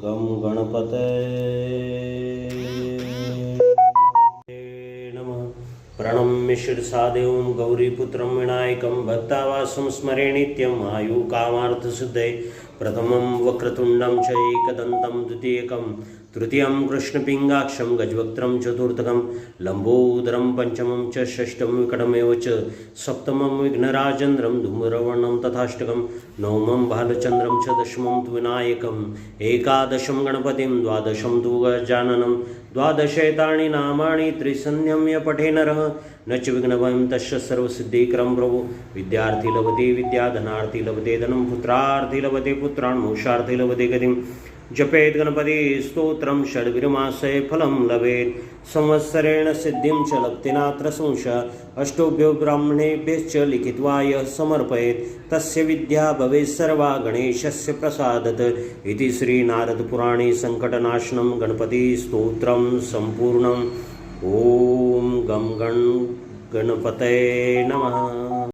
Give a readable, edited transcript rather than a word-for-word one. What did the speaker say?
गम गणपतये नमः। प्रणम्य शिरसा देवं गौरीपुत्रं विनायकं भक्तावासं स्मरे नित्यम् आयुकामार्थसिद्धये। प्रथमं वक्रतुण्डं च एकदन्तं द्वितीयकं तृतीयं कृष्णपिङ्गाक्षं गजवक्त्रं चतुर्थकं लम्बोदरं पंचमं च षष्ठं विकटमेव च सप्तमं विघ्नराजेन्द्रं धूम्रवर्णं तथाष्टकं नवमं भालचन्द्रं च दशमं तु विनायकम् एकादशं गणपतिं द्वादशं तु गजाननं द्वादशैतानि नामानि त्रिसन्ध्यं य पठे नरः न च विघ्नभयं तस्य सर्वसिद्धिकरं प्रभो। विद्यार्थी लभते विद्या धनार्थी लभते धनं पुत्रार्थी लभते पुत्रान् मोक्षार्थी लभते गतिं जपेत गणपति स्तोत्रं षड्विरमासे फलं लभेत संवत्सरेण सिद्धिं च लभते नात्र संशयः। अष्टोभ्यो ब्राह्मणेभ्यश्च लिखित्वा यः समर्पयेत् तस्य विद्या भवेत् सर्वा गणेशस्य प्रसादतः इति श्रीनारदपुराणे संकटनाशनं गणपति स्तोत्रं सम्पूर्णम्। ॐ गं गणपतये नमः।